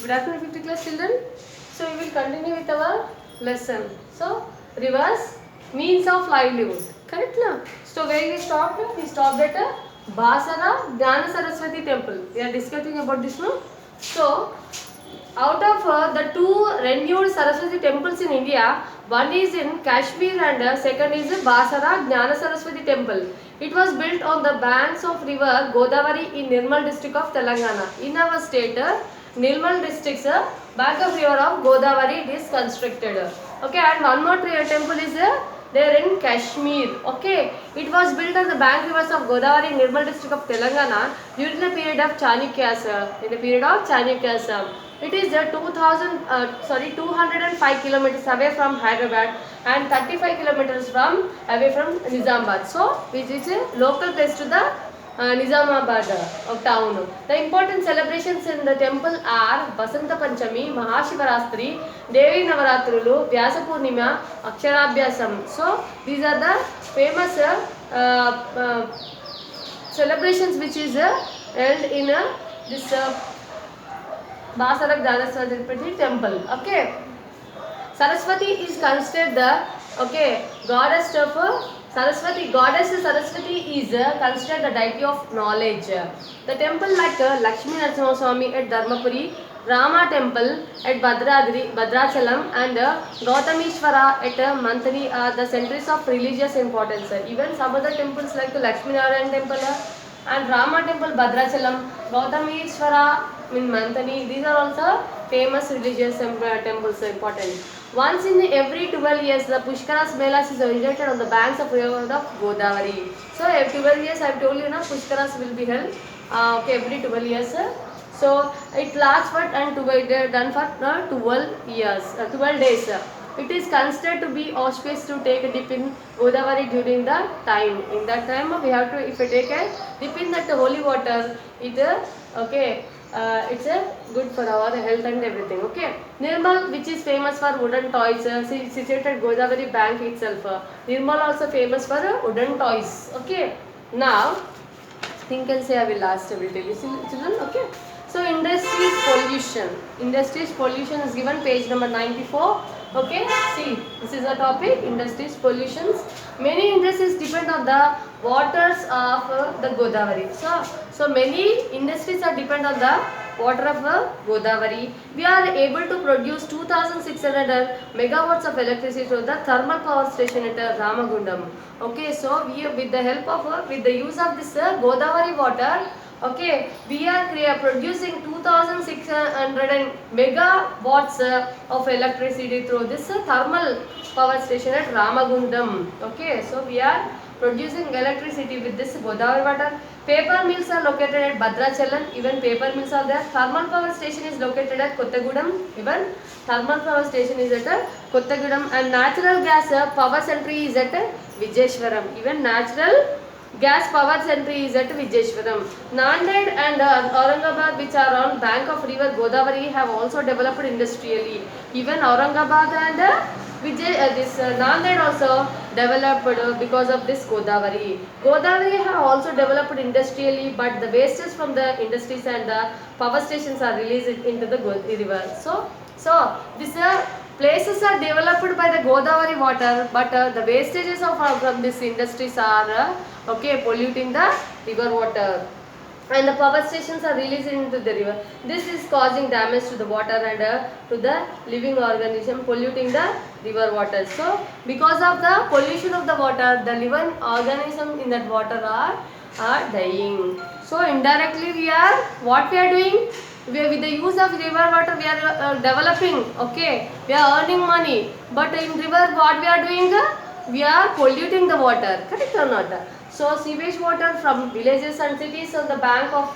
Good afternoon, 50 class children. So we will continue with our lesson. So rivers, means of livelihood. Correct na? So where we stopped? We stopped at Basara Jnana Saraswati temple. We are discussing about this now. So out of the two renewed Saraswati temples in India, one is in Kashmir and second is Basara Jnana Saraswati temple. It was built on the banks of river Godavari in Nirmal district of Telangana. In our state, Nirmal district, bank of river of Godavari, it is constructed. Okay, and one more temple is there in Kashmir. Okay, it was built on the bank rivers of Godavari in Nirmal district of Telangana during the period of Chalukyas. In the period of Chalukyas, it is 205 kilometers away from Hyderabad and 35 kilometers away from Nizamabad. So, which is a local place to the Nizamabad town. The important celebrations in the temple are Basanta Panchami, Mahashivarastri, Devi Navaratrulu, Vyasa Purnima, Aksharabhyasam. So these are the famous celebrations which is held in this Basara Jnana Saraswati temple. Okay. Saraswati is considered the goddess of Saraswati. Goddess Saraswati is considered the deity of knowledge. The temple like Lakshmi Narasimha Swami at Dharmapuri, Rama temple at Bhadrachalam and Gautamishvara at Mantani are the centers of religious importance. Even some other temples like the Lakshmi Narayan temple and Rama temple Bhadrachalam, Gautamishvara in Mantani, these are also famous religious temples important. Once in every 12 years, the Pushkaras Melas is originated on the banks of river of Godavari. So every 12 years, I have told you, Pushkaras will be held every 12 years. So it lasts for and done for 12 years, 12 days. It is considered to be auspicious to take a dip in Godavari during the time. In that time, we have to, if we take a dip in that holy water, it it's good for our health and everything. Okay, Nirmal, which is famous for wooden toys, situated Godavari bank itself. Nirmal also famous for wooden toys. Okay, now think and say I will last. I will tell you, children. Okay. So industries pollution. Industries pollution is given page number 94. Okay, see, this is the topic, industries pollutions. Many industries depend on the waters of the Godavari. So many industries are depend on the water of Godavari. We are able to produce 2600 megawatts of electricity to the thermal power station at Ramagundam. Okay, so we with the help of with the use of this Godavari water, okay, we are producing 2600 megawatts of electricity through this thermal power station at Ramagundam. Okay, so we are producing electricity with this Godavari water. Paper mills are located at Bhadrachalam. Even paper mills are there. Thermal power station is located at Kottagudam. Even thermal power station is at Kottagudam. And natural gas power center is at Vijeshwaram. Even natural gas power center is at Vijeshwaram. Nanded and Aurangabad, which are on bank of river Godavari, have also developed industrially. Even Aurangabad and Nanded also developed because of this Godavari. Godavari have also developed industrially, but the wastes from the industries and the power stations are released into the river. So these places are developed by the Godavari water, but the wastages from these industries are polluting the river water. And the power stations are released into the river. This is causing damage to the water and to the living organism, polluting the river water. So because of the pollution of the water, the living organism in that water are dying. So indirectly we are, what we are doing? With the use of river water we are developing, okay, we are earning money, but in river what we are doing? We are polluting the water, correct or not? So sewage water from villages and cities on the banks of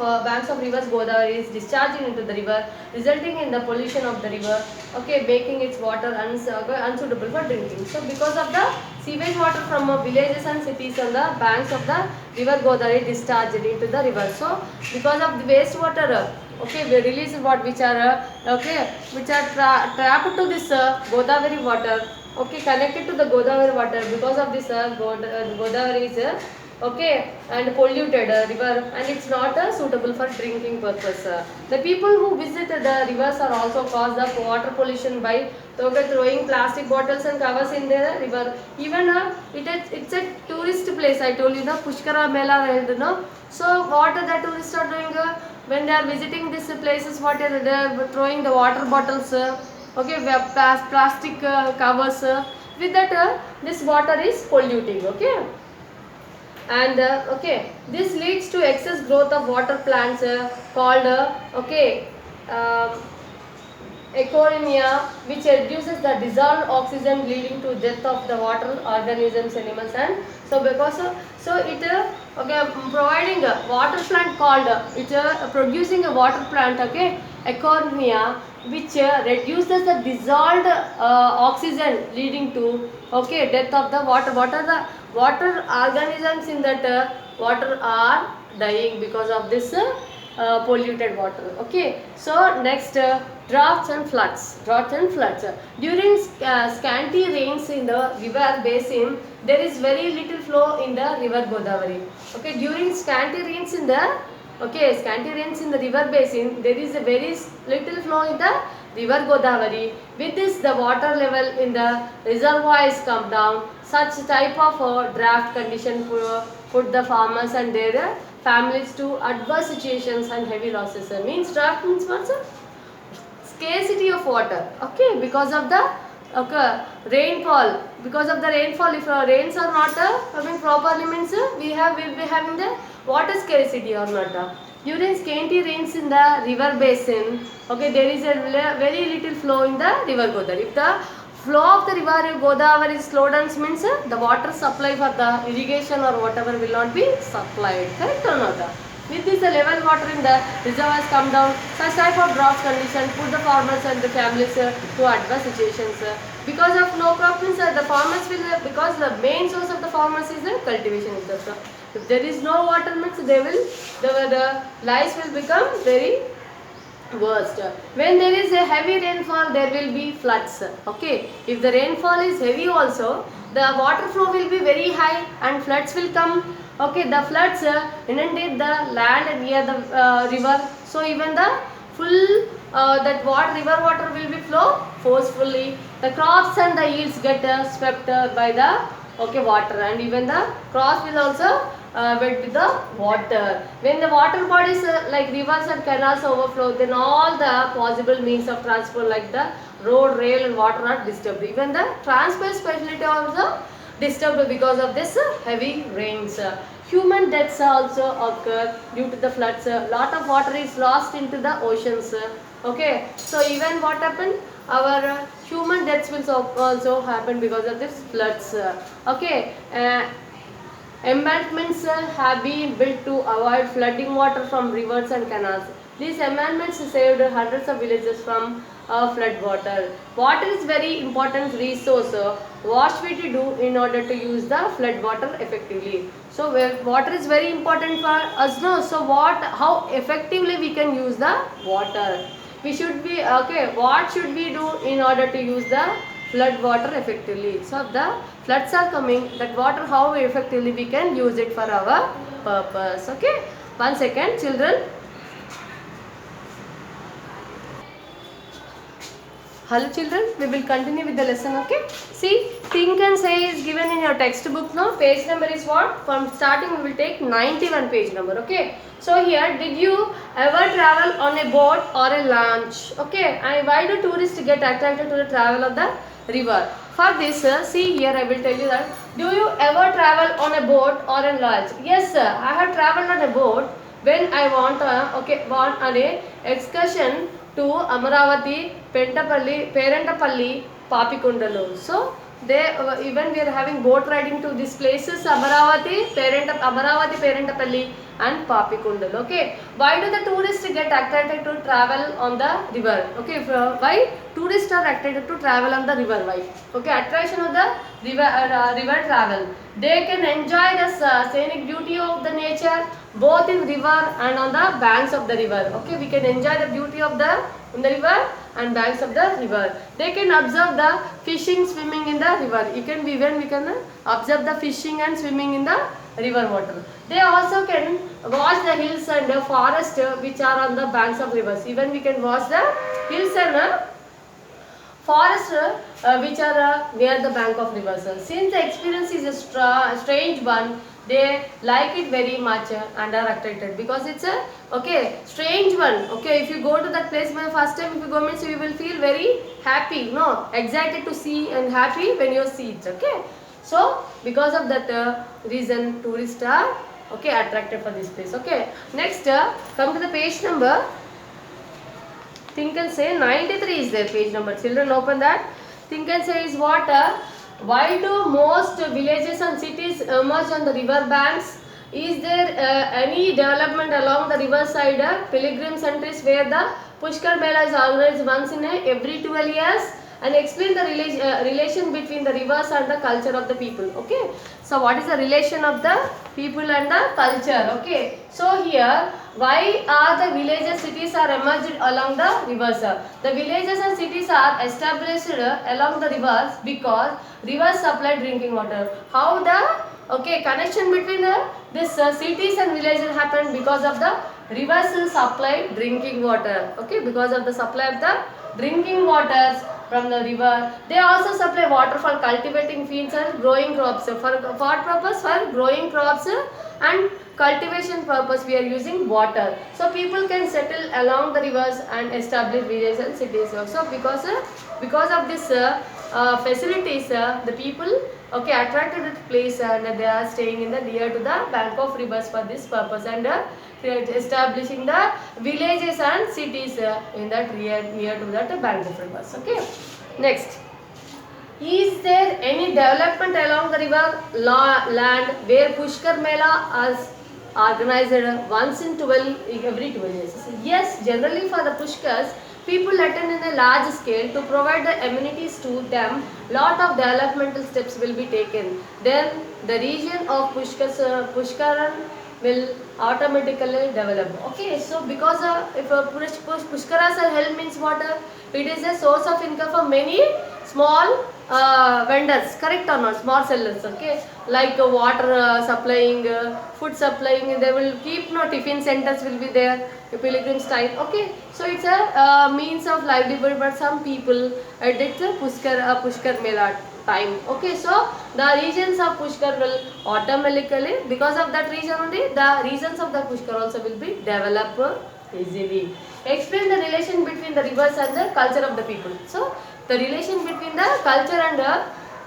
rivers Godavari is discharging into the river, resulting in the pollution of the river, okay, making its water unsuitable for drinking. So because of the sewage water from villages and cities on the banks of the river Godavari discharged into the river. So because of the waste water, okay, we release which are trapped to this Godavari water, okay, connected to the Godavari water. Because of this Godavari is okay, and polluted river, and it's not suitable for drinking purpose. The people who visit the rivers are also cause the water pollution by throwing plastic bottles and covers in the river. Even it's a tourist place. I told you, no, Pushkara Mela held, no. So what the tourists are doing when they are visiting these places? What they are throwing the water bottles, okay, plastic covers. With that, this water is polluting. Okay. And okay, this leads to excess growth of water plants called okay, um, echonemia, which reduces the dissolved oxygen, leading to death of the water organisms, animals. And so because so it okay, providing a water plant called it producing a water plant, okay, echonemia, which reduces the dissolved oxygen, leading to okay, death of the water. What are the water organisms in that water are dying because of this polluted water. Okay, so next, droughts and floods. Droughts and floods. During scanty rains in the river basin, there is very little flow in the river Godavari. Okay, during scanty rains in the river basin, there is a very little flow in the river Godavari. With this, the water level in the reservoirs come down. Such type of drought condition put the farmers and their families to adverse situations and heavy losses. Means drought means what, sir? Scarcity of water. Okay, because of the rainfall. Because of the rainfall, if rains are not coming properly, means will be having the water scarcity or not. During scanty rains in the river basin, okay, there is a very little flow in the river Godavari. If the flow of the river Godavari is slowed down, means the water supply for the irrigation or whatever will not be supplied. Correct or not? With this, the level water in the reservoirs come down. Such type of drought condition put the farmers and the families to adverse situations. Because of no crop means the farmers will, because the main source of the farmers is the cultivation. If there is no water means the lives will become very worst. When there is a heavy rainfall, there will be floods. Okay, if the rainfall is heavy also, the water flow will be very high and floods will come. Okay, the floods inundate the land near the river. So even the full river water will be flow forcefully. The crops and the yields get swept by the water, and even the crops will also wet with the water. When the water bodies like rivers and canals overflow, then all the possible means of transport like the road, rail and water are disturbed. Even the transport facility also disturbed because of this heavy rains. Human deaths also occur due to the floods. Lot of water is lost into the oceans. Okay, so even what happened? Our human deaths will also happen because of this floods. Okay. Embankments have been built to avoid flooding water from rivers and canals. These embankments saved hundreds of villages from flood water. Water is very important resource. What should we do in order to use the flood water effectively? So water is very important for us, no? So how effectively we can use the water? We should be okay. What should we do in order to use the flood water effectively? So the floods are coming, that water how effectively we can use it for our purpose. Okay, 1 second children. Hello children, we will continue with the lesson. Okay, see, think and say is given in your textbook. Now page number is what? From starting we will take 91 page number. Okay, so here, did you ever travel on a boat or a launch? Okay, and why do tourists get attracted to the travel of the river? For this, see here I will tell you that, do you ever travel on a boat or a launch? Yes sir, I have traveled on a boat when I want on a excursion to Amaravati, Perantapalli, Papikundalu. So they even we are having boat riding to these places, Amaravati, Perantapalli and Papikundalu. Okay, why do the tourists get attracted to travel on the river? Okay, why tourists are attracted to travel on the river? Why? Okay, attraction of the river travel. They can enjoy the scenic beauty of the nature both in river and on the banks of the river. Okay, we can enjoy the beauty of the river and banks of the river. They can observe the fishing, swimming in the river. We can observe the fishing and swimming in the river water. They also can wash the hills and forest which are on the banks of rivers. Even we can wash the hills and forests which are near the bank of rivers. Since the experience is a strange one, they like it very much and are attracted because it's a strange one. Okay, if you go to that place for the first time, if you go means you will feel very happy, no, excited to see and happy when you see it. Okay, so because of that reason, tourists are attracted for this place. Okay, next come to the page number. Think and Say 93 is there, page number. Children, open that. Think and Say is what? Why do most villages and cities emerge on the river banks? Is there any development along the river side? Pilgrim centers where the Pushkar Mela is organized once in every 12 years? And explain the relation between the rivers and the culture of the people. Okay, so what is the relation of the people and the culture? Okay, so here, why are the villages, cities are emerged along the rivers? The villages and cities are established along the rivers because rivers supply drinking water. How the connection between this cities and villages happened? Because of the rivers supply drinking water. Okay, because of the supply of the drinking waters from the river. They also supply water for cultivating fields and growing crops. For what purpose? For growing crops and cultivation purpose we are using water. So people can settle along the rivers and establish villages and cities also because of this facilities the people attracted to the place and they are staying in the near to the bank of rivers for this purpose and establishing the villages and cities in that near to that bank of rivers. Okay, next, is there any development along the river land where Pushkar Mela is organized once in every 12 years? Yes, generally for the Pushkars, people attend in a large scale to provide the amenities to them. Lot of developmental steps will be taken. Then the region of Pushkaran will automatically develop. Okay, so because if Pushkaras are held means what? It is a source of income for many small vendors, correct or not? Small sellers, okay, like water supplying, food supplying. They will keep tiffin centers will be there, pilgrims type. Okay, so it's a means of livelihood. But some people addict to Pushkar Mela time. Okay, so the regions of Pushkar will automatically, because of that reason only, the regions of the Pushkar also will be developed easily. Explain the relation between the rivers and the culture of the people. So the relation between the culture and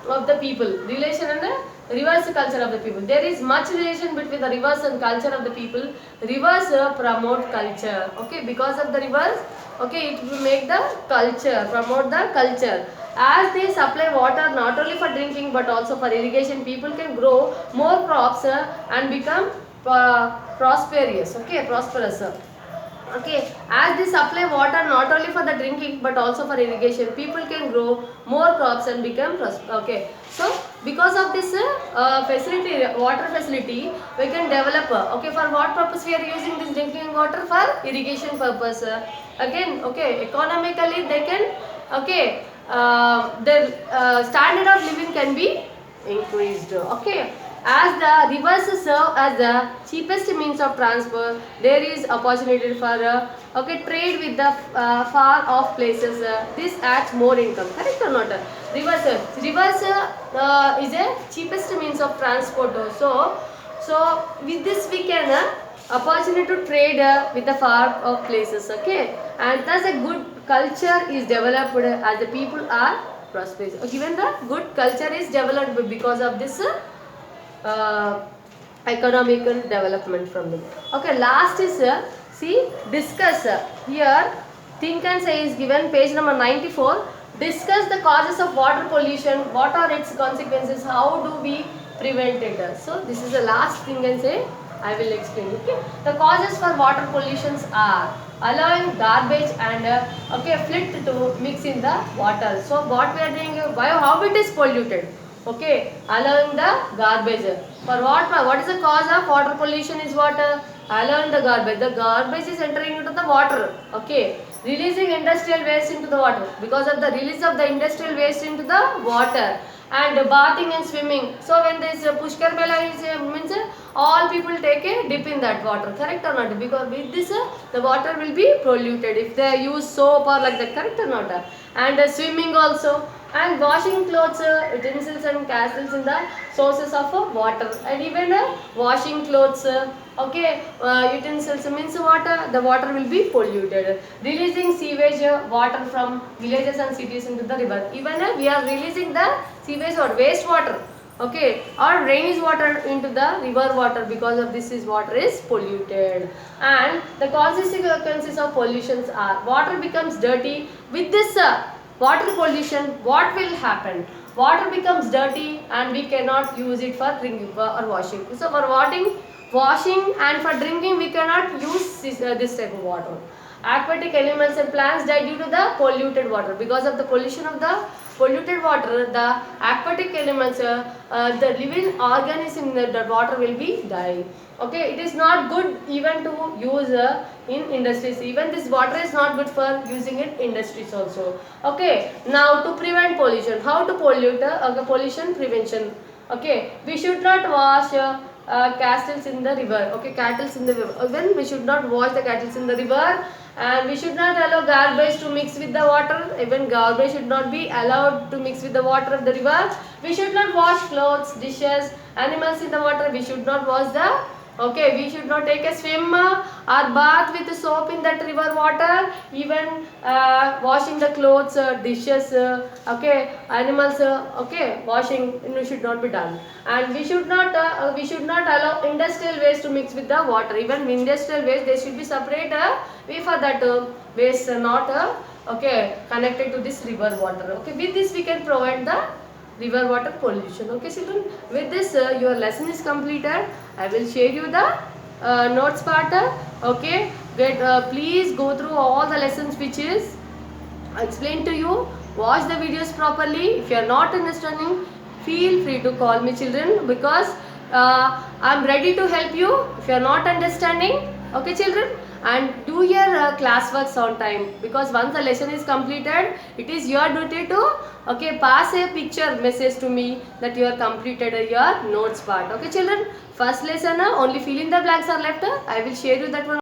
of the people, relation and the rivers culture of the people. There is much relation between the rivers and culture of the people. Rivers promote culture. Okay, because of the rivers, okay, it will make the culture, promote the culture. As they supply water not only for drinking but also for irrigation, people can grow more crops and become prosperous. Okay, prosperous. Okay, as they supply water not only for the drinking but also for irrigation, people can grow more crops and become prosperous. Okay, so because of this facility, water facility, we can develop. Okay, for what purpose we are using this drinking water? For irrigation purpose. Again, okay, economically they can, okay, their standard of living can be increased. Okay, as the rivers serve as the cheapest means of transport, there is opportunity for trade with the far off places. This adds more income. Correct or not? Rivers is a cheapest means of transport. So with this we can opportunity to trade with the far off places. Okay, and thus a good culture is developed as the people are prosperous. Given the good culture is developed because of this economical development from them. Okay, last is see, discuss. Here Think and Say is given, page number 94. Discuss the causes of water pollution. What are its consequences? How do we prevent it? So this is the last Think and Say I will explain. Okay, the causes for water pollutions are allowing garbage and flit to mix in the water. So what we are doing, how it is polluted? Okay, allowing the garbage. For what is the cause of water pollution is water? Allowing the garbage. The garbage is entering into the water. Okay, releasing industrial waste into the water. Because of the release of the industrial waste into the water, and bathing and swimming. So when this Pushkar Mela is means all people take a dip in that water, correct or not? Because with this the water will be polluted if they use soap or like that, correct or not? And swimming also, and washing clothes, utensils and castles in the sources of water, and even washing clothes, okay, utensils means water, the water will be polluted. Releasing sewage water from villages and cities into the river, even we are releasing the sewage or waste water, okay, or drainage water into the river water, because of this is water is polluted. And the consequences of pollutions are water becomes dirty. With this water pollution, what will happen? Water becomes dirty and we cannot use it for drinking or washing. So for washing and for drinking we cannot use this type of water. Aquatic animals and plants die due to the polluted water. Because of the pollution of the polluted water, the aquatic animals, the living organism in the water will be dying. Okay, it is not good even to use in industries. Even this water is not good for using in industries also. Okay, now to prevent pollution, how to pollute pollution prevention. Okay, we should not wash castles in the river. Okay, cattle in the river. Even we should not wash the cattle in the river, and we should not allow garbage to mix with the water. Even garbage should not be allowed to mix with the water of the river. We should not wash clothes, dishes, animals in the water. We should not wash the, okay, we should not take a swim or bath with soap in that river water. Even washing the clothes, dishes, okay, animals, okay, washing should not be done. And we should not allow industrial waste to mix with the water. Even industrial waste, they should be separate way for that waste, not okay, connected to this river water. Okay, with this we can prevent the river water pollution. Okay children, with this your lesson is completed. I will share you the notes part. Okay, please go through all the lessons which is explained to you. Watch the videos properly. If you are not understanding, feel free to call me children, because I am ready to help you if you are not understanding. Okay children, and do your class works on time, because once the lesson is completed, it is your duty to, okay, pass a picture message to me that you are completed your notes part. Okay children, first lesson only fill in the blanks are left. I will share you that one.